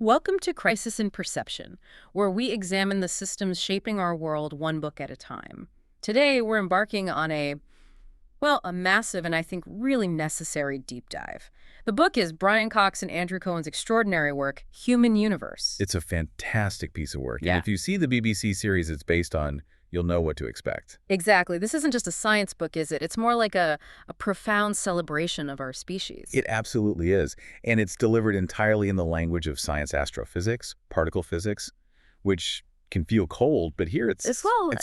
Welcome to Crisis in Perception, where we examine the systems shaping our world one book at a time. Today, we're embarking on a massive and I think really necessary deep dive. The book is Brian Cox and Andrew Cohen's extraordinary work, Human Universe. It's a fantastic piece of work. Yeah. And if you see the BBC series it's based on, you'll know what to expect. Exactly. This isn't just a science book, is it? It's more like a profound celebration of our species. It absolutely is. And it's delivered entirely in the language of science astrophysics, particle physics, which can feel cold, but here it's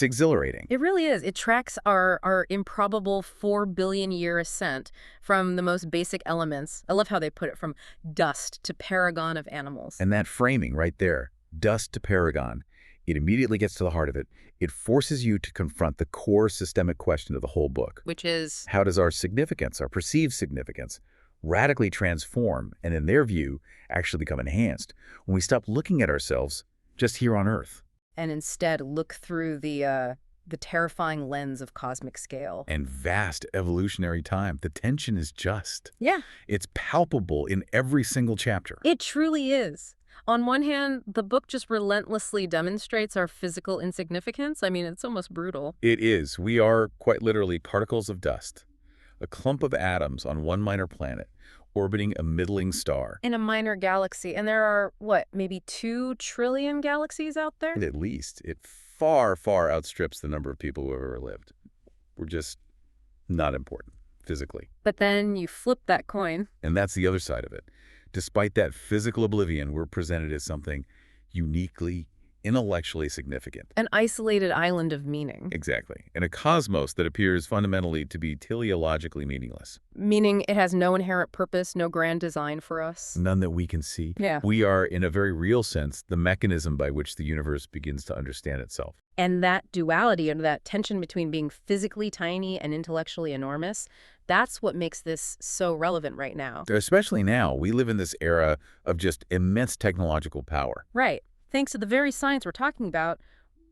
exhilarating. It really is. It tracks our improbable 4 billion year ascent from the most basic elements. I love how they put it, from dust to paragon of animals. And that framing right there, dust to paragon, it immediately gets to the heart of it. It forces you to confront the core systemic question of the whole book. Which is? How does our significance, our perceived significance, radically transform and, in their view, actually become enhanced when we stop looking at ourselves just here on Earth? And instead look through the terrifying lens of cosmic scale. And vast evolutionary time. The tension is just. Yeah. It's palpable in every single chapter. It truly is. On one hand, the book just relentlessly demonstrates our physical insignificance. I mean, it's almost brutal. It is. We are quite literally particles of dust, a clump of atoms on one minor planet, orbiting a middling star. In a minor galaxy. And there are, maybe 2 trillion galaxies out there? And at least it far, far outstrips the number of people who have ever lived. We're just not important, physically. But then you flip that coin. And that's the other side of it. Despite that physical oblivion, we're presented as something uniquely, intellectually significant. An isolated island of meaning. Exactly. In a cosmos that appears fundamentally to be teleologically meaningless. Meaning it has no inherent purpose, no grand design for us. None that we can see. Yeah. We are, in a very real sense, the mechanism by which the universe begins to understand itself. And that duality and that tension between being physically tiny and intellectually enormous, that's what makes this so relevant right now. Especially now, we live in this era of just immense technological power. Right. Thanks to the very science we're talking about,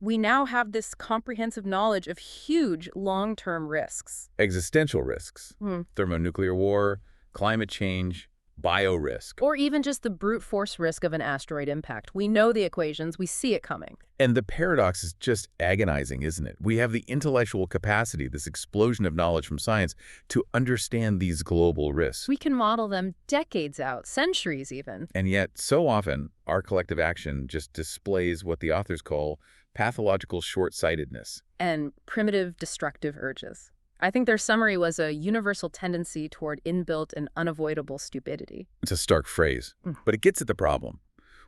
we now have this comprehensive knowledge of huge long-term risks. Existential risks. Thermonuclear war, climate change, biorisk. Or even just the brute force risk of an asteroid impact. We know the equations. We see it coming. And the paradox is just agonizing, isn't it? We have the intellectual capacity, this explosion of knowledge from science, to understand these global risks. We can model them decades out, centuries even. And yet, so often, our collective action just displays what the authors call pathological short-sightedness. And primitive destructive urges. I think their summary was a universal tendency toward inbuilt and unavoidable stupidity. It's a stark phrase, but it gets at the problem.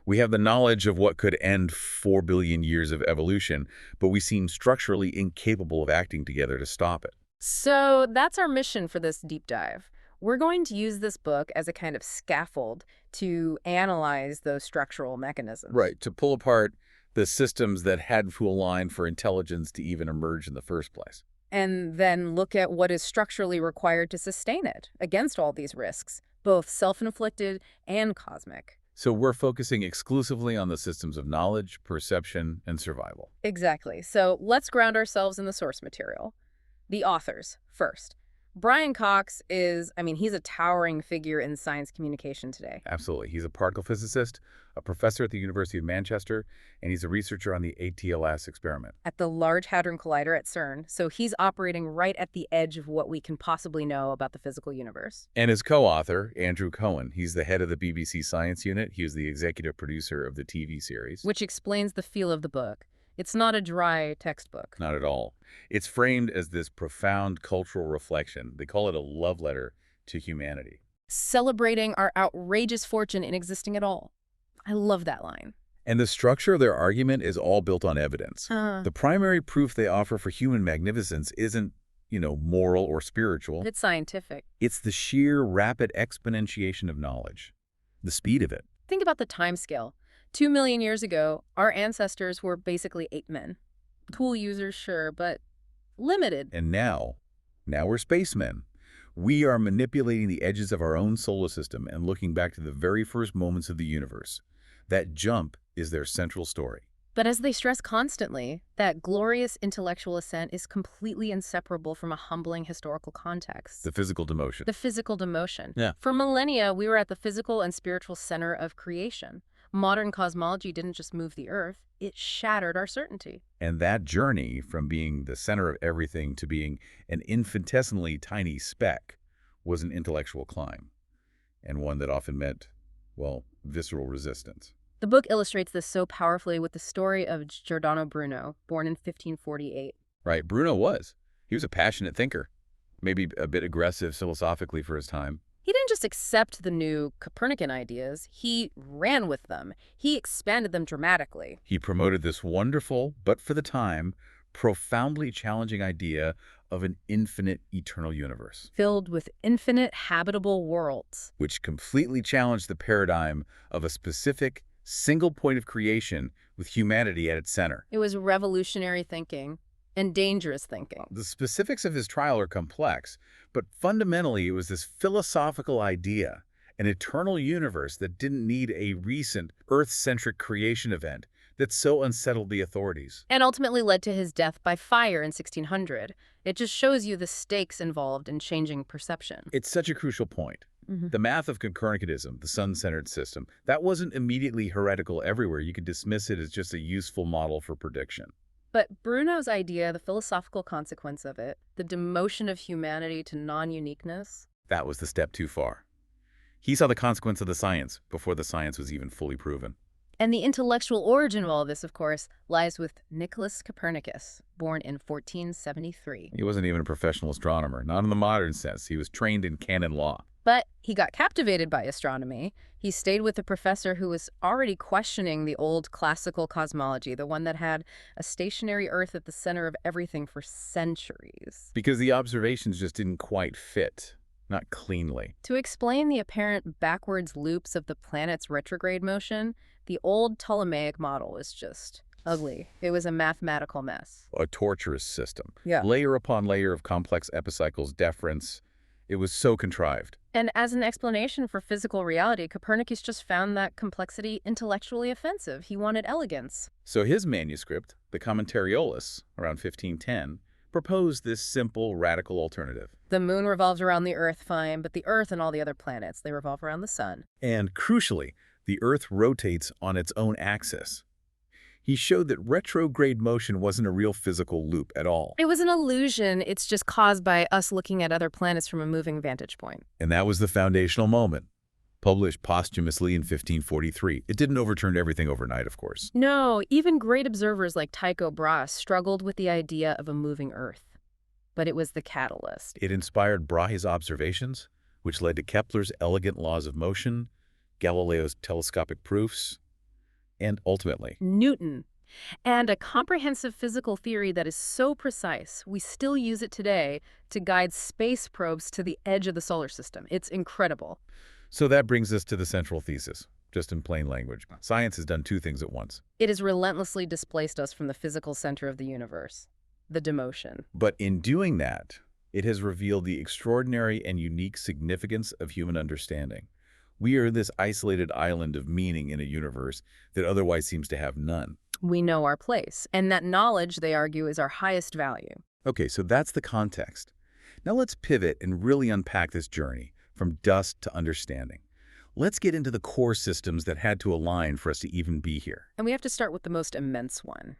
We have the knowledge of what could end 4 billion years of evolution, but we seem structurally incapable of acting together to stop it. So that's our mission for this deep dive. We're going to use this book as a kind of scaffold to analyze those structural mechanisms. Right, to pull apart the systems that had to align for intelligence to even emerge in the first place. And then look at what is structurally required to sustain it against all these risks, both self-inflicted and cosmic. So we're focusing exclusively on the systems of knowledge, perception, and survival. Exactly. So let's ground ourselves in the source material. The authors first. Brian Cox is, he's a towering figure in science communication today. Absolutely. He's a particle physicist, a professor at the University of Manchester, and he's a researcher on the ATLAS experiment. At the Large Hadron Collider at CERN, so he's operating right at the edge of what we can possibly know about the physical universe. And his co-author, Andrew Cohen, he's the head of the BBC Science Unit. He was the executive producer of the TV series. Which explains the feel of the book. It's not a dry textbook. Not at all. It's framed as this profound cultural reflection. They call it a love letter to humanity. Celebrating our outrageous fortune in existing at all. I love that line. And the structure of their argument is all built on evidence. The primary proof they offer for human magnificence isn't, moral or spiritual. It's scientific. It's the sheer rapid exponentiation of knowledge, the speed of it. Think about the time scale. 2 million years ago, our ancestors were basically ape men. Tool users, sure, but limited. And now we're spacemen. We are manipulating the edges of our own solar system and looking back to the very first moments of the universe. That jump is their central story. But as they stress constantly, that glorious intellectual ascent is completely inseparable from a humbling historical context. The physical demotion. The physical demotion. Yeah. For millennia, we were at the physical and spiritual center of creation. Modern cosmology didn't just move the Earth, it shattered our certainty. And that journey from being the center of everything to being an infinitesimally tiny speck was an intellectual climb, and one that often meant, well, visceral resistance. The book illustrates this so powerfully with the story of Giordano Bruno, born in 1548. Right, Bruno was. He was a passionate thinker, maybe a bit aggressive philosophically for his time. He didn't just accept the new Copernican ideas, he ran with them. He expanded them dramatically. He promoted this wonderful, but for the time, profoundly challenging idea of an infinite eternal universe, Filled with infinite habitable worlds. which completely challenged the paradigm of a specific, single point of creation with humanity at its center. It was revolutionary thinking and dangerous thinking. The specifics of his trial are complex, but fundamentally it was this philosophical idea, an eternal universe that didn't need a recent Earth-centric creation event that so unsettled the authorities. And ultimately led to his death by fire in 1600. It just shows you the stakes involved in changing perception. It's such a crucial point. The math of Copernicanism, the sun-centered system, that wasn't immediately heretical everywhere. You could dismiss it as just a useful model for prediction. But Bruno's idea, the philosophical consequence of it, the demotion of humanity to non-uniqueness, That was the step too far. He saw the consequence of the science before the science was even fully proven. and the intellectual origin of all this, of course, lies with Nicholas Copernicus, born in 1473. He wasn't even a professional astronomer, not in the modern sense. He was trained in canon law. But he got captivated by astronomy. He stayed with a professor who was already questioning the old classical cosmology, the one that had a stationary Earth at the center of everything for centuries. Because the observations just didn't quite fit, not cleanly. To explain the apparent backwards loops of the planet's retrograde motion, the old Ptolemaic model is just ugly. It was a mathematical mess. A torturous system. Yeah. Layer upon layer of complex epicycles, deference. It was so contrived. And as an explanation for physical reality, Copernicus just found that complexity intellectually offensive. He wanted elegance. So his manuscript, the Commentariolus, around 1510, proposed this simple, radical alternative. The moon revolves around the Earth, fine, but the Earth and all the other planets, they revolve around the sun. And crucially, the Earth rotates on its own axis. He showed that retrograde motion wasn't a real physical loop at all. It was an illusion. It's just caused by us looking at other planets from a moving vantage point. And that was the foundational moment. Published posthumously in 1543. It didn't overturn everything overnight, of course. No, even great observers like Tycho Brahe struggled with the idea of a moving Earth. But it was the catalyst. It inspired Brahe's observations, which led to Kepler's elegant laws of motion, Galileo's telescopic proofs, and ultimately, Newton. And a comprehensive physical theory that is so precise, we still use it today to guide space probes to the edge of the solar system. It's incredible. So that brings us to the central thesis, just in plain language. Science has done two things at once. It has relentlessly displaced us from the physical center of the universe, the demotion. But in doing that, it has revealed the extraordinary and unique significance of human understanding. We are this isolated island of meaning in a universe that otherwise seems to have none. We know our place, and that knowledge, they argue, is our highest value. Okay, so that's the context. Now let's pivot and really unpack this journey from dust to understanding. Let's get into the core systems that had to align for us to even be here. And we have to start with the most immense one,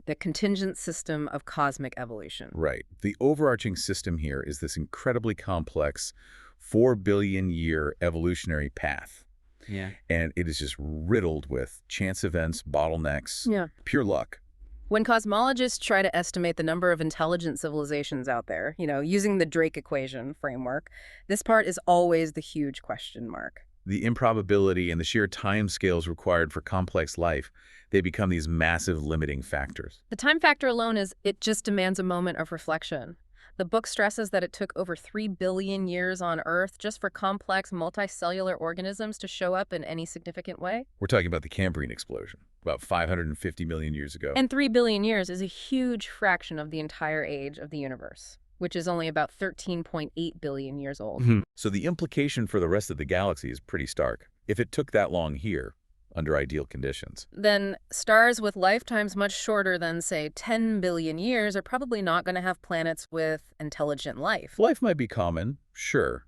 the contingent system of cosmic evolution. Right. The overarching system here is this incredibly complex 4 billion year evolutionary path. Yeah. And it is just riddled with chance events, bottlenecks, pure luck. When cosmologists try to estimate the number of intelligent civilizations out there, using the Drake equation framework, this part is always the huge question mark. The improbability and the sheer timescales required for complex life, they become these massive limiting factors. The time factor alone it just demands a moment of reflection. The book stresses that it took over 3 billion years on Earth just for complex multicellular organisms to show up in any significant way. We're talking about the Cambrian explosion, about 550 million years ago. And 3 billion years is a huge fraction of the entire age of the universe, which is only about 13.8 billion years old. So the implication for the rest of the galaxy is pretty stark. If it took that long here, under ideal conditions, then stars with lifetimes much shorter than, say, 10 billion years are probably not going to have planets with intelligent life. life might be common, sure,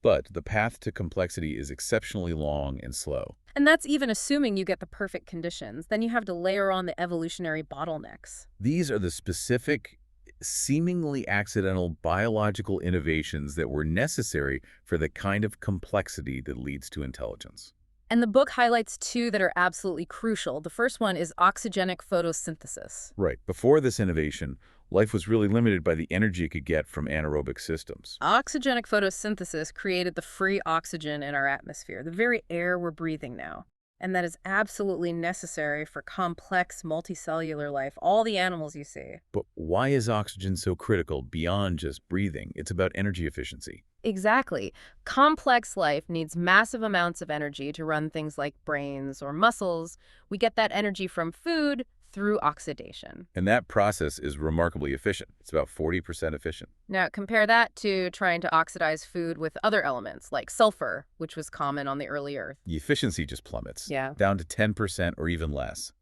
but the path to complexity is exceptionally long and slow. And that's even assuming you get the perfect conditions. Then you have to layer on the evolutionary bottlenecks. These are the specific, seemingly accidental biological innovations that were necessary for the kind of complexity that leads to intelligence. And the book highlights two that are absolutely crucial. The first one is oxygenic photosynthesis. Right. Before this innovation, life was really limited by the energy it could get from anaerobic systems. Oxygenic photosynthesis created the free oxygen in our atmosphere, the very air we're breathing now. And that is absolutely necessary for complex multicellular life, all the animals you see. But why is oxygen so critical beyond just breathing? It's about energy efficiency. Exactly. Complex life needs massive amounts of energy to run things like brains or muscles. We get that energy from food through oxidation. And that process is remarkably efficient. It's about 40% efficient. Now, compare that to trying to oxidize food with other elements like sulfur, which was common on the early Earth. The efficiency just plummets, Yeah. down to 10% or even less,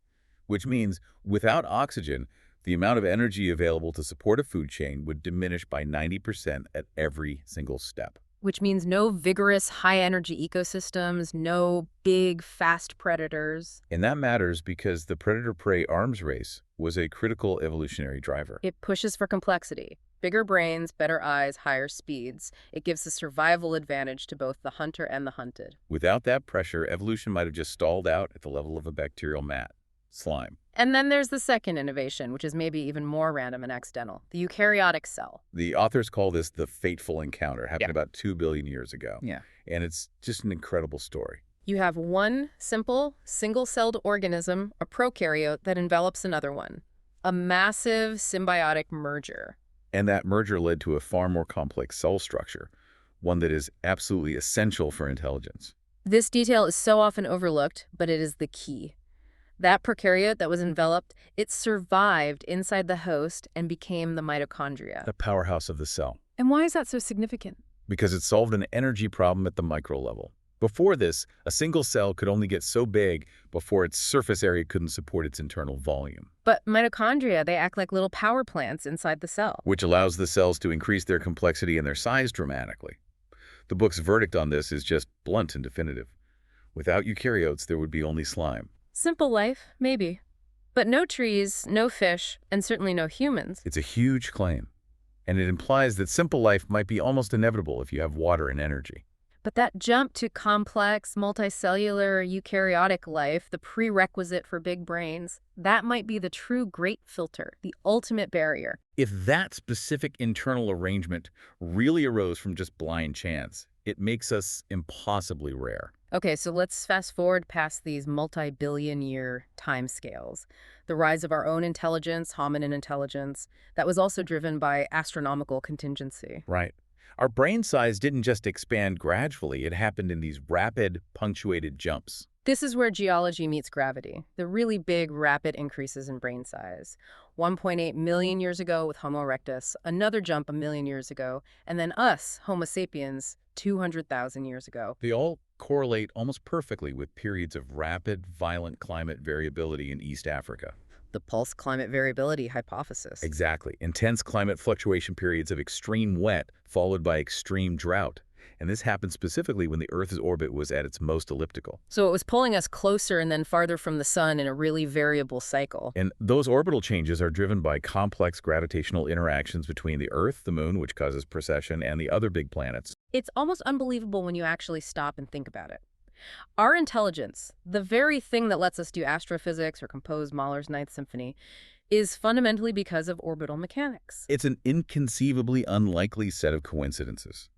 which means without oxygen, the amount of energy available to support a food chain would diminish by 90% at every single step. Which means no vigorous, high-energy ecosystems, no big, fast predators. And that matters because the predator-prey arms race was a critical evolutionary driver. It pushes for complexity. Bigger brains, better eyes, higher speeds. It gives a survival advantage to both the hunter and the hunted. Without that pressure, evolution might have just stalled out at the level of a bacterial mat. Slime. And then there's the second innovation, which is maybe even more random and accidental, the eukaryotic cell. The authors call this the fateful encounter. Happened Yeah. about 2 billion years ago. Yeah. And it's just an incredible story. You have one simple, single-celled organism, a prokaryote, that envelops another one. A massive symbiotic merger. And that merger led to a far more complex cell structure, one that is absolutely essential for intelligence. This detail is so often overlooked, but it is the key. That prokaryote that was enveloped, it survived inside the host and became the mitochondria. The powerhouse of the cell. And why is that so significant? Because it solved an energy problem at the micro level. Before this, a single cell could only get so big before its surface area couldn't support its internal volume. But mitochondria, they act like little power plants inside the cell. Which allows the cells to increase their complexity and their size dramatically. The book's verdict on this is just blunt and definitive. Without eukaryotes, there would be only slime. Simple life, maybe. But no trees, no fish, and certainly no humans. It's a huge claim, and it implies that simple life might be almost inevitable if you have water and energy. But that jump to complex, multicellular, eukaryotic life, the prerequisite for big brains, that might be the true great filter, the ultimate barrier. If that specific internal arrangement really arose from just blind chance, it makes us impossibly rare. Okay, so let's fast forward past these multi-billion-year timescales. The rise of our own intelligence, hominin intelligence, that was also driven by astronomical contingency. Right. Our brain size didn't just expand gradually, it happened in these rapid, punctuated jumps. This is where geology meets gravity, the really big, rapid increases in brain size. 1.8 million years ago with Homo erectus, another jump a million years ago, and then us, Homo sapiens, 200,000 years ago. They all correlate almost perfectly with periods of rapid, violent climate variability in East Africa. The pulse climate variability hypothesis. Exactly. Intense climate fluctuation periods of extreme wet followed by extreme drought. And this happened specifically when the Earth's orbit was at its most elliptical. So it was pulling us closer and then farther from the sun in a really variable cycle. And those orbital changes are driven by complex gravitational interactions between the Earth, the Moon, which causes precession, and the other big planets. It's almost unbelievable when you actually stop and think about it. Our intelligence, the very thing that lets us do astrophysics or compose Mahler's Ninth Symphony, is fundamentally because of orbital mechanics. It's an inconceivably unlikely set of coincidences.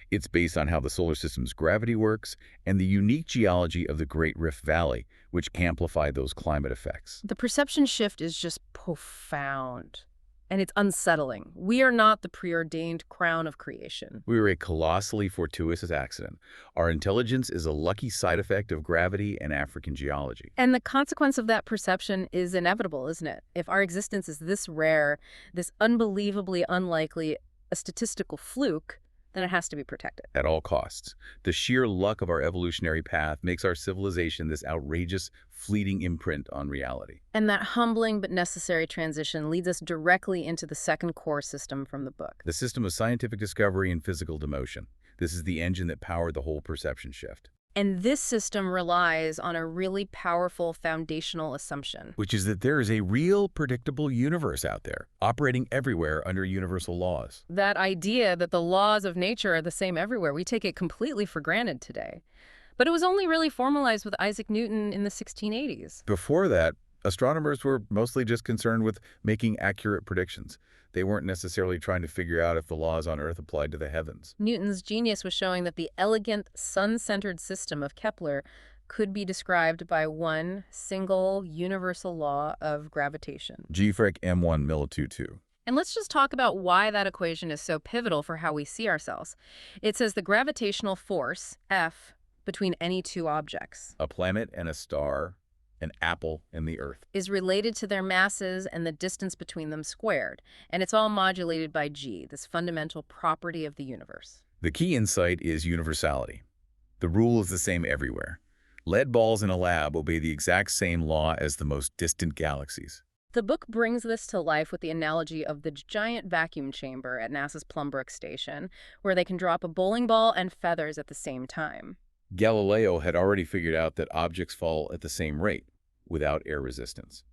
It's based on how the solar system's gravity works and the unique geology of the Great Rift Valley, which amplify those climate effects. The perception shift is just profound, and it's unsettling. We are not the preordained crown of creation. We were a colossally fortuitous accident. Our intelligence is a lucky side effect of gravity and African geology. And the consequence of that perception is inevitable, isn't it? If our existence is this rare, this unbelievably unlikely, a statistical fluke, then it has to be protected. At all costs. The sheer luck of our evolutionary path makes our civilization this outrageous, fleeting imprint on reality. And that humbling but necessary transition leads us directly into the second core system from the book. The system of scientific discovery and physical demotion. This is the engine that powered the whole perception shift. And this system relies on a really powerful foundational assumption. Which is that there is a real, predictable universe out there, operating everywhere under universal laws. That idea that the laws of nature are the same everywhere, we take it completely for granted today. But it was only really formalized with Isaac Newton in the 1680s. Before that, astronomers were mostly just concerned with making accurate predictions. They weren't necessarily trying to figure out if the laws on Earth applied to the heavens. Newton's genius was showing that the elegant, sun-centered system of Kepler could be described by one single universal law of gravitation. G fric m1 milli2. And let's just talk about why that equation is so pivotal for how we see ourselves. It says the gravitational force, F, between any two objects A planet and a star, an apple and the Earth. is related to their masses and the distance between them squared, and it's all modulated by G, this fundamental property of the universe. The key insight is universality. The rule is the same everywhere. Lead balls in a lab obey the exact same law as the most distant galaxies. The book brings this to life with the analogy of the giant vacuum chamber at NASA's Plumbrook station, where they can drop a bowling ball and feathers at the same time. Galileo had already figured out that objects fall at the same rate, without air resistance.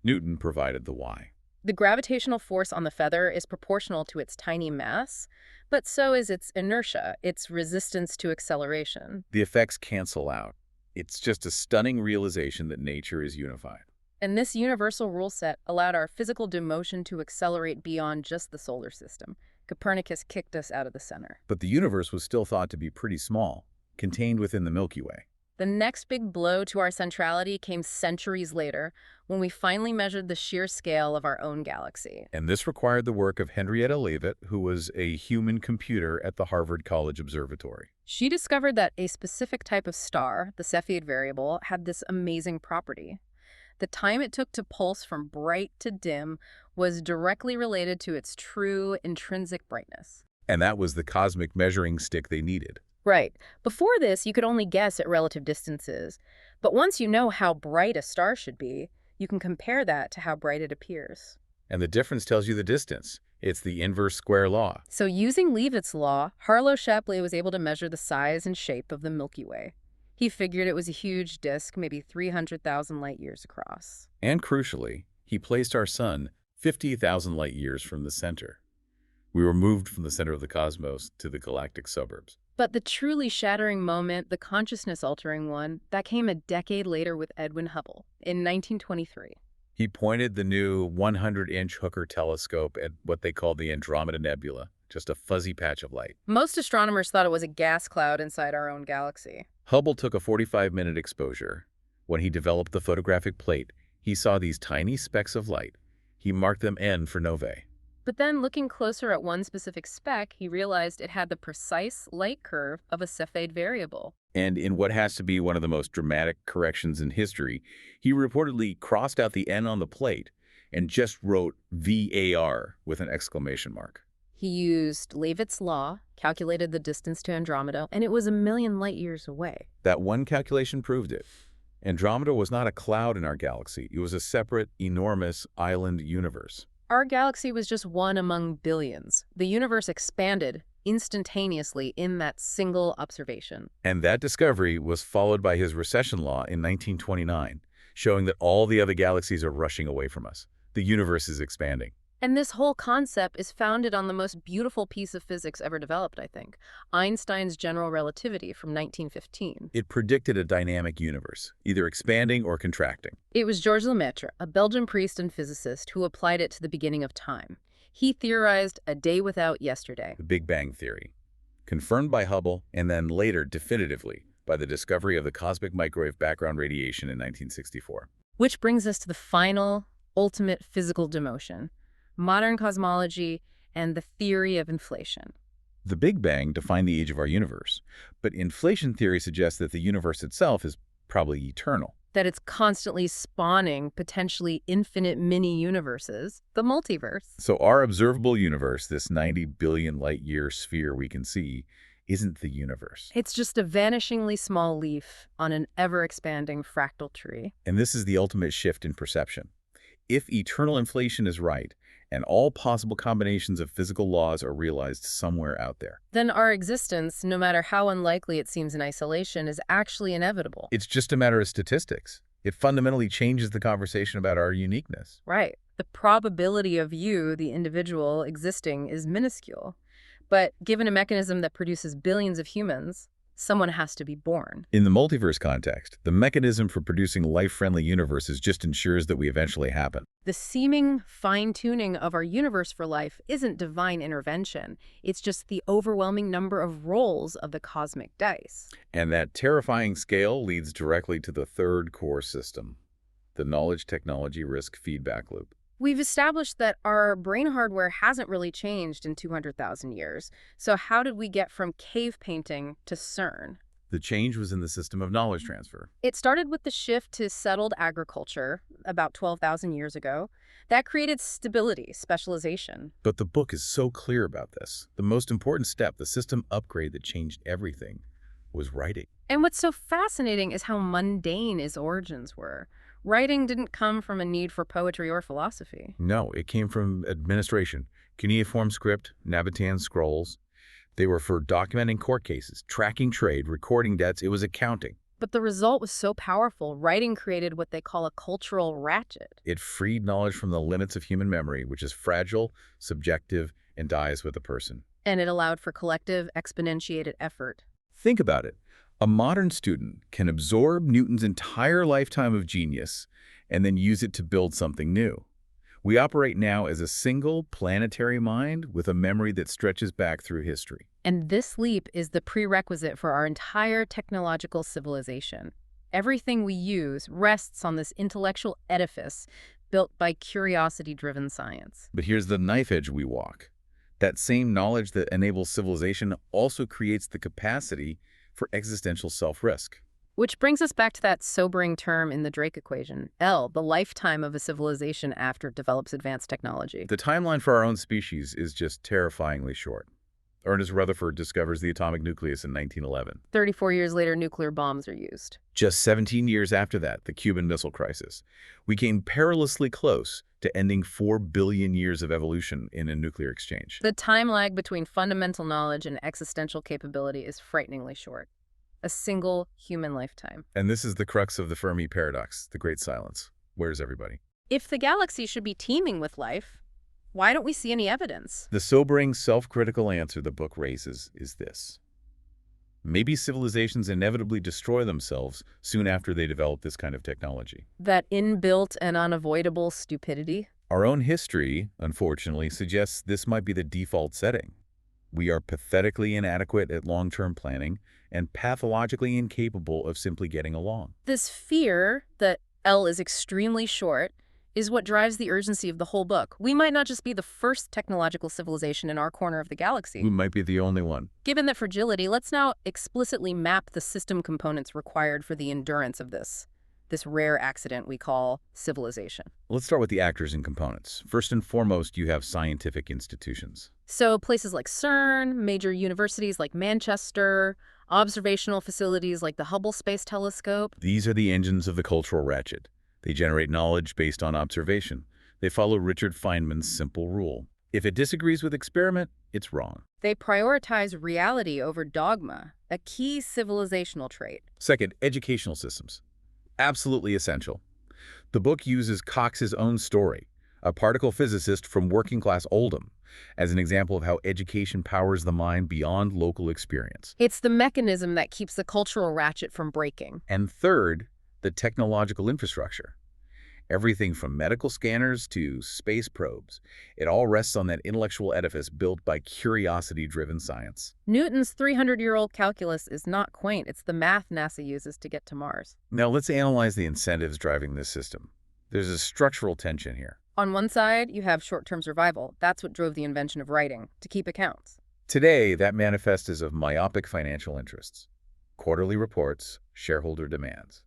Newton provided the why. The gravitational force on the feather is proportional to its tiny mass, but so is its inertia, its resistance to acceleration. The effects cancel out. It's just a stunning realization that nature is unified. And this universal rule set allowed our physical demotion to accelerate beyond just the solar system. Copernicus kicked us out of the center. But the universe was still thought to be pretty small, contained within the Milky Way. The next big blow to our centrality came centuries later, when we finally measured the sheer scale of our own galaxy. And this required the work of Henrietta Leavitt, who was a human computer at the Harvard College Observatory. She discovered that a specific type of star, the Cepheid variable, had this amazing property. The time it took to pulse from bright to dim was directly related to its true intrinsic brightness. And that was the cosmic measuring stick they needed. Right. Before this, you could only guess at relative distances. But once you know how bright a star should be, you can compare that to how bright it appears. And the difference tells you the distance. It's the inverse square law. So using Leavitt's law, Harlow Shapley was able to measure the size and shape of the Milky Way. He figured it was a huge disk, maybe 300,000 light years across. And crucially, he placed our sun 50,000 light years from the center. We were moved from the center of the cosmos to the galactic suburbs. But the truly shattering moment, the consciousness-altering one, that came a decade later with Edwin Hubble in 1923. He pointed the new 100-inch Hooker telescope at what they called the Andromeda Nebula, just a fuzzy patch of light. Most astronomers thought it was a gas cloud inside our own galaxy. Hubble took a 45-minute exposure. When he developed the photographic plate, he saw these tiny specks of light. He marked them N for novae. But then, looking closer at one specific speck, he realized it had the precise light curve of a Cepheid variable. And in what has to be one of the most dramatic corrections in history, he reportedly crossed out the N on the plate and just wrote VAR with an exclamation mark. He used Leavitt's law, calculated the distance to Andromeda, and it was 1,000,000 light years away. That one calculation proved it. Andromeda was not a cloud in our galaxy. It was a separate, enormous island universe. Our galaxy was just one among billions. The universe expanded instantaneously in that single observation. And that discovery was followed by his recession law in 1929, showing that all the other galaxies are rushing away from us. The universe is expanding. And this whole concept is founded on the most beautiful piece of physics ever developed, I think, Einstein's general relativity from 1915. It predicted a dynamic universe, either expanding or contracting. It was Georges Lemaitre, a Belgian priest and physicist, who applied it to the beginning of time. He theorized a day without yesterday. The Big Bang Theory, confirmed by Hubble and then later definitively by the discovery of the cosmic microwave background radiation in 1964. Which brings us to the final, ultimate physical demotion. Modern cosmology, and the theory of inflation. The Big Bang defined the age of our universe, but inflation theory suggests that the universe itself is probably eternal. That it's constantly spawning potentially infinite mini-universes, the multiverse. So our observable universe, this 90 billion light-year sphere we can see, isn't the universe. It's just a vanishingly small leaf on an ever-expanding fractal tree. And this is the ultimate shift in perception. If eternal inflation is right, and all possible combinations of physical laws are realized somewhere out there. Then our existence, no matter how unlikely it seems in isolation, is actually inevitable. It's just a matter of statistics. It fundamentally changes the conversation about our uniqueness. Right. The probability of you, the individual, existing is minuscule. But given a mechanism that produces billions of humans, someone has to be born. In the multiverse context, the mechanism for producing life-friendly universes just ensures that we eventually happen. The seeming fine-tuning of our universe for life isn't divine intervention. It's just the overwhelming number of rolls of the cosmic dice. And that terrifying scale leads directly to the third core system, the knowledge-technology-risk feedback loop. We've established that our brain hardware hasn't really changed in 200,000 years. So how did we get from cave painting to CERN? The change was in the system of knowledge transfer. It started with the shift to settled agriculture about 12,000 years ago. That created stability, specialization. But the book is so clear about this. The most important step, the system upgrade that changed everything, was writing. And what's so fascinating is how mundane its origins were. Writing didn't come from a need for poetry or philosophy. No, it came from administration. Cuneiform script, Nabatean scrolls. They were for documenting court cases, tracking trade, recording debts. It was accounting. But the result was so powerful, writing created what they call a cultural ratchet. It freed knowledge from the limits of human memory, which is fragile, subjective, and dies with a person. And it allowed for collective, exponentiated effort. Think about it. A modern student can absorb Newton's entire lifetime of genius and then use it to build something new. We operate now as a single planetary mind with a memory that stretches back through history. And this leap is the prerequisite for our entire technological civilization. Everything we use rests on this intellectual edifice built by curiosity-driven science. But here's the knife edge we walk. That same knowledge that enables civilization also creates the capacity for existential self-risk. Which brings us back to that sobering term in the Drake equation, L, the lifetime of a civilization after it develops advanced technology. The timeline for our own species is just terrifyingly short. Ernest Rutherford discovers the atomic nucleus in 1911. 34 years later, nuclear bombs are used. Just 17 years after that, the Cuban Missile Crisis. We came perilously close to ending 4 billion years of evolution in a nuclear exchange. The time lag between fundamental knowledge and existential capability is frighteningly short. A single human lifetime. And this is the crux of the Fermi paradox, the great silence. Where's everybody? If the galaxy should be teeming with life, why don't we see any evidence? The sobering, self-critical answer the book raises is this. Maybe civilizations inevitably destroy themselves soon after they develop this kind of technology. That inbuilt and unavoidable stupidity? Our own history, unfortunately, suggests this might be the default setting. We are pathetically inadequate at long-term planning and pathologically incapable of simply getting along. This fear that L is extremely short is what drives the urgency of the whole book. We might not just be the first technological civilization in our corner of the galaxy. We might be the only one. Given that fragility, let's now explicitly map the system components required for the endurance of this rare accident we call civilization. Let's start with the actors and components. First and foremost, you have scientific institutions. So places like CERN, major universities like Manchester, observational facilities like the Hubble Space Telescope. These are the engines of the cultural ratchet. They generate knowledge based on observation. They follow Richard Feynman's simple rule. If it disagrees with experiment, it's wrong. They prioritize reality over dogma, a key civilizational trait. Second, educational systems. Absolutely essential. The book uses Cox's own story, a particle physicist from working-class Oldham, as an example of how education powers the mind beyond local experience. It's the mechanism that keeps the cultural ratchet from breaking. And third, the technological infrastructure. Everything from medical scanners to space probes. It all rests on that intellectual edifice built by curiosity-driven science. Newton's 300-year-old calculus is not quaint. It's the math NASA uses to get to Mars. Now let's analyze the incentives driving this system. There's a structural tension here. On one side, you have short-term survival. That's what drove the invention of writing, to keep accounts. Today, that manifests as of myopic financial interests. Quarterly reports, shareholder demands.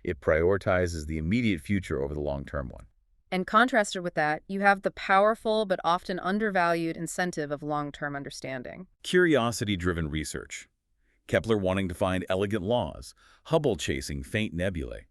It prioritizes the immediate future over the long-term one. And contrasted with that, you have the powerful but often undervalued incentive of long-term understanding. Curiosity-driven research. Kepler wanting to find elegant laws, Hubble chasing faint nebulae.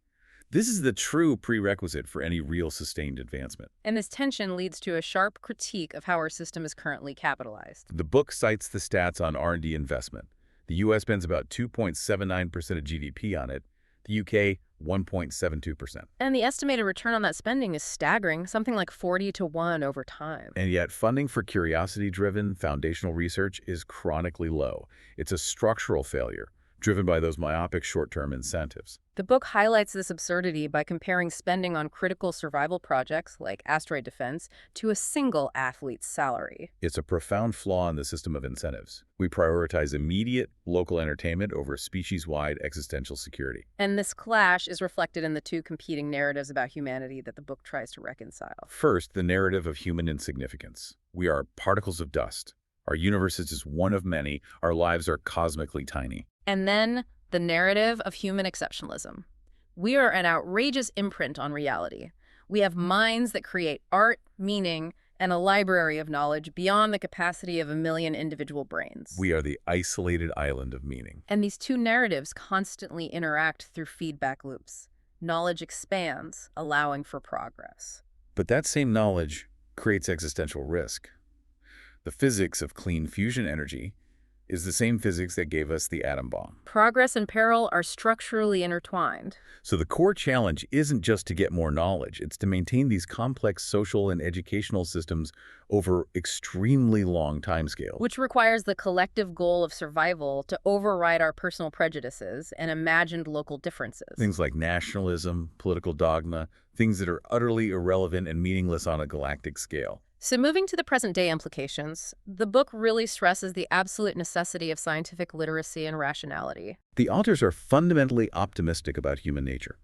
This is the true prerequisite for any real sustained advancement. And this tension leads to a sharp critique of how our system is currently capitalized. The book cites the stats on R&D investment. The U.S. spends about 2.79% of GDP on it. The UK, 1.72%. And the estimated return on that spending is staggering, something like 40-to-1 over time. And yet funding for curiosity-driven foundational research is chronically low. It's a structural failure, driven by those myopic short-term incentives. The book highlights this absurdity by comparing spending on critical survival projects like asteroid defense to a single athlete's salary. It's a profound flaw in the system of incentives. We prioritize immediate local entertainment over species-wide existential security. And this clash is reflected in the two competing narratives about humanity that the book tries to reconcile. First, the narrative of human insignificance. We are particles of dust. Our universe is just one of many. Our lives are cosmically tiny. And then the narrative of human exceptionalism. We are an outrageous imprint on reality. We have minds that create art, meaning, and a library of knowledge beyond the capacity of a million individual brains. We are the isolated island of meaning. And these two narratives constantly interact through feedback loops. Knowledge expands, allowing for progress. But that same knowledge creates existential risk. The physics of clean fusion energy is the same physics that gave us the atom bomb. Progress and peril are structurally intertwined. So the core challenge isn't just to get more knowledge, it's to maintain these complex social and educational systems over extremely long timescales. Which requires the collective goal of survival to override our personal prejudices and imagined local differences. Things like nationalism, political dogma, things that are utterly irrelevant and meaningless on a galactic scale. So moving to the present-day implications, the book really stresses the absolute necessity of scientific literacy and rationality. The authors are fundamentally optimistic about human nature.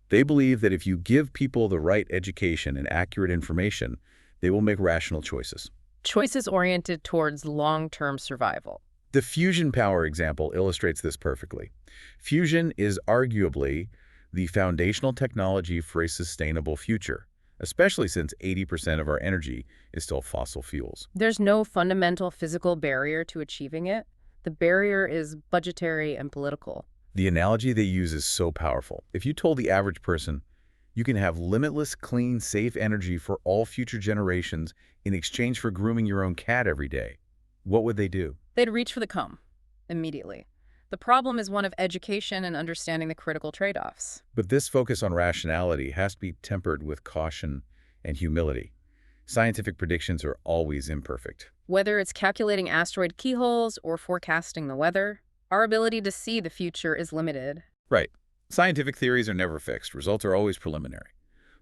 They believe that if you give people the right education and accurate information, they will make rational choices. Choices oriented towards long-term survival. The fusion power example illustrates this perfectly. Fusion is arguably the foundational technology for a sustainable future, especially since 80% of our energy is still fossil fuels. There's no fundamental physical barrier to achieving it. The barrier is budgetary and political. The analogy they use is so powerful. If you told the average person, you can have limitless, clean, safe energy for all future generations in exchange for grooming your own cat every day, what would they do? They'd reach for the comb immediately. The problem is one of education and understanding the critical trade-offs. But this focus on rationality has to be tempered with caution and humility. Scientific predictions are always imperfect. Whether it's calculating asteroid keyholes or forecasting the weather, our ability to see the future is limited. Right. Scientific theories are never fixed. Results are always preliminary.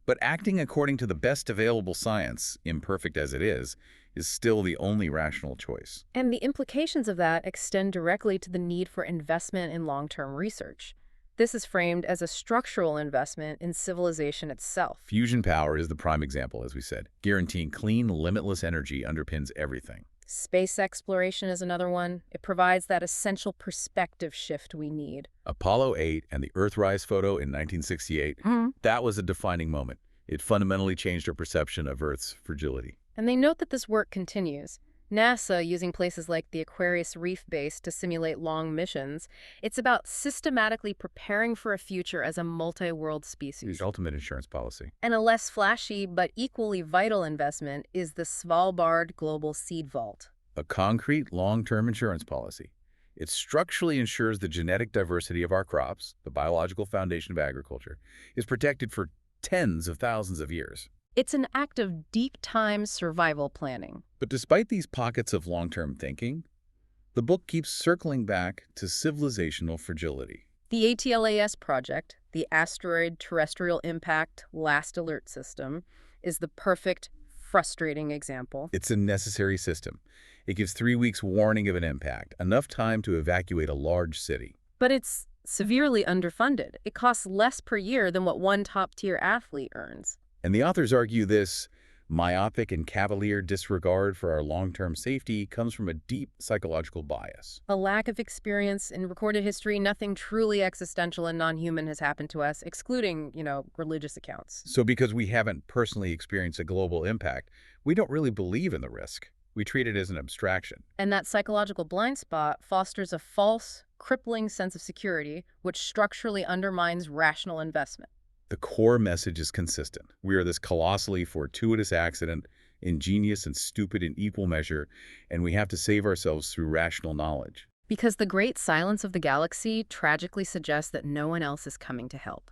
But acting according to the best available science, imperfect as it is still the only rational choice. And the implications of that extend directly to the need for investment in long-term research. This is framed as a structural investment in civilization itself. Fusion power is the prime example, as we said. Guaranteeing clean, limitless energy underpins everything. Space exploration is another one. It provides that essential perspective shift we need. Apollo 8 and the Earthrise photo in 1968, that was a defining moment. It fundamentally changed our perception of Earth's fragility. And they note that this work continues. NASA, using places like the Aquarius Reef Base to simulate long missions, it's about systematically preparing for a future as a multi-world species. The ultimate insurance policy. And a less flashy but equally vital investment is the Svalbard Global Seed Vault. A concrete, long-term insurance policy. It structurally ensures the genetic diversity of our crops, the biological foundation of agriculture, is protected for tens of thousands of years. It's an act of deep-time survival planning. But despite these pockets of long-term thinking, the book keeps circling back to civilizational fragility. The ATLAS project, the Asteroid Terrestrial Impact Last Alert System, is the perfect, frustrating example. It's a necessary system. It gives 3 weeks warning of an impact, enough time to evacuate a large city. But it's severely underfunded. It costs less per year than what one top-tier athlete earns. And the authors argue this myopic and cavalier disregard for our long-term safety comes from a deep psychological bias. A lack of experience in recorded history, nothing truly existential and non-human has happened to us, excluding, religious accounts. So because we haven't personally experienced a global impact, we don't really believe in the risk. We treat it as an abstraction. And that psychological blind spot fosters a false, crippling sense of security, which structurally undermines rational investment. The core message is consistent. We are this colossally fortuitous accident, ingenious and stupid in equal measure, and we have to save ourselves through rational knowledge. Because the great silence of the galaxy tragically suggests that no one else is coming to help.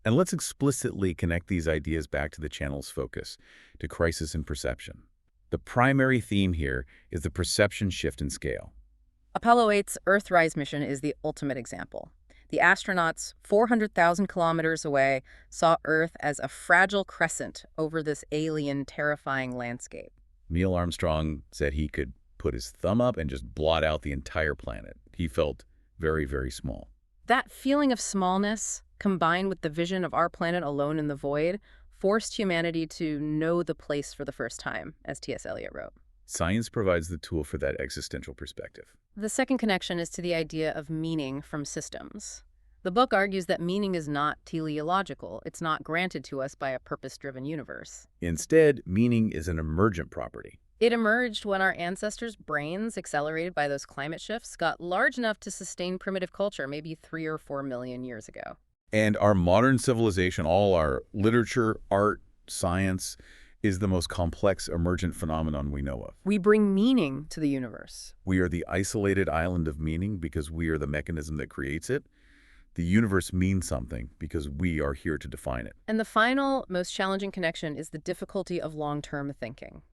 And let's explicitly connect these ideas back to the channel's focus, to crisis in perception. The primary theme here is the perception shift in scale. Apollo 8's Earthrise mission is the ultimate example. The astronauts, 400,000 kilometers away, saw Earth as a fragile crescent over this alien, terrifying landscape. Neil Armstrong said he could put his thumb up and just blot out the entire planet. He felt very, very small. That feeling of smallness, combined with the vision of our planet alone in the void, forced humanity to know the place for the first time, as T.S. Eliot wrote. Science provides the tool for that existential perspective. The second connection is to the idea of meaning from systems. The book argues that meaning is not teleological. It's not granted to us by a purpose-driven universe. Instead, meaning is an emergent property. It emerged when our ancestors' brains, accelerated by those climate shifts, got large enough to sustain primitive culture maybe 3 or 4 million years ago. And our modern civilization, all our literature, art, science, is the most complex emergent phenomenon we know of. We bring meaning to the universe. We are the isolated island of meaning because we are the mechanism that creates it. The universe means something because we are here to define it. And the final, most challenging connection is the difficulty of long-term thinking.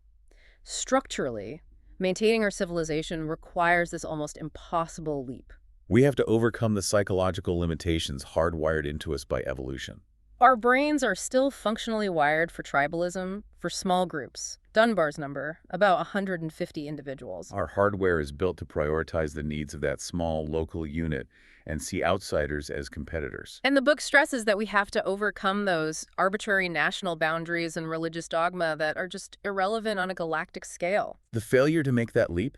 Structurally, maintaining our civilization requires this almost impossible leap. We have to overcome the psychological limitations hardwired into us by evolution. Our brains are still functionally wired for tribalism, for small groups. Dunbar's number, about 150 individuals. Our hardware is built to prioritize the needs of that small local unit and see outsiders as competitors. And the book stresses that we have to overcome those arbitrary national boundaries and religious dogma that are just irrelevant on a galactic scale. The failure to make that leap,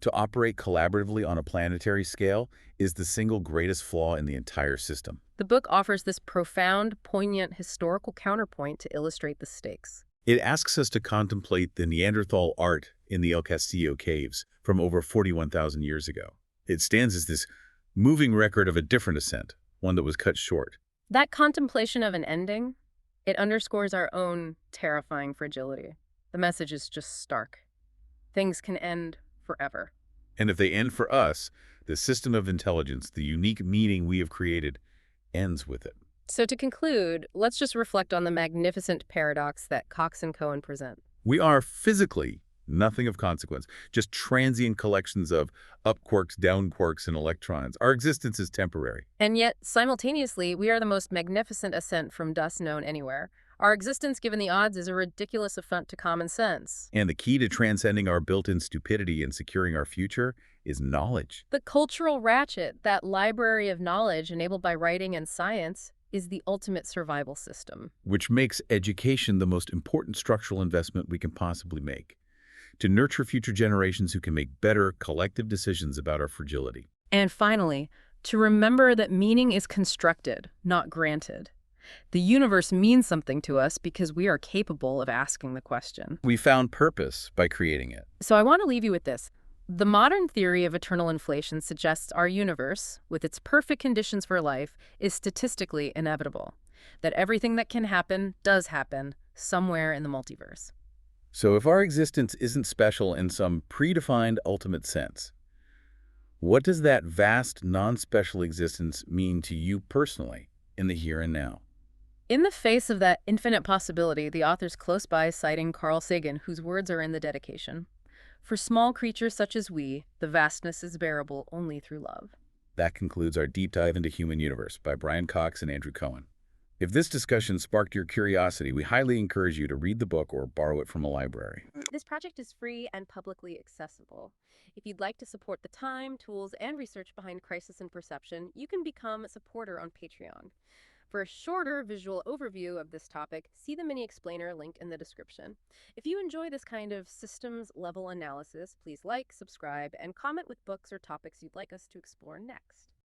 to operate collaboratively on a planetary scale, is the single greatest flaw in the entire system. The book offers this profound, poignant historical counterpoint to illustrate the stakes. It asks us to contemplate the Neanderthal art in the El Castillo caves from over 41,000 years ago. It stands as this moving record of a different ascent, one that was cut short. That contemplation of an ending, it underscores our own terrifying fragility. The message is just stark. Things can end forever. And if they end for us, the system of intelligence, the unique meaning we have created, ends with it. So to conclude, let's just reflect on the magnificent paradox that Cox and Cohen present. We are physically nothing of consequence, just transient collections of up quarks, down quarks, and electrons. Our existence is temporary. And yet, simultaneously, we are the most magnificent ascent from dust known anywhere. Our existence, given the odds, is a ridiculous affront to common sense. And the key to transcending our built-in stupidity and securing our future is knowledge. The cultural ratchet, that library of knowledge enabled by writing and science, is the ultimate survival system. Which makes education the most important structural investment we can possibly make, to nurture future generations who can make better collective decisions about our fragility. And finally, to remember that meaning is constructed, not granted. The universe means something to us because we are capable of asking the question. We found purpose by creating it. So I want to leave you with this. The modern theory of eternal inflation suggests our universe, with its perfect conditions for life, is statistically inevitable. That everything that can happen does happen somewhere in the multiverse. So if our existence isn't special in some predefined ultimate sense, what does that vast, non-special existence mean to you personally in the here and now? In the face of that infinite possibility, the author's close by citing Carl Sagan, whose words are in the dedication. For small creatures such as we, the vastness is bearable only through love. That concludes our deep dive into Human Universe by Brian Cox and Andrew Cohen. If this discussion sparked your curiosity, we highly encourage you to read the book or borrow it from a library. This project is free and publicly accessible. If you'd like to support the time, tools, and research behind Crisis in Perception, you can become a supporter on Patreon. For a shorter visual overview of this topic, see the mini explainer link in the description. If you enjoy this kind of systems-level analysis, please like, subscribe, and comment with books or topics you'd like us to explore next.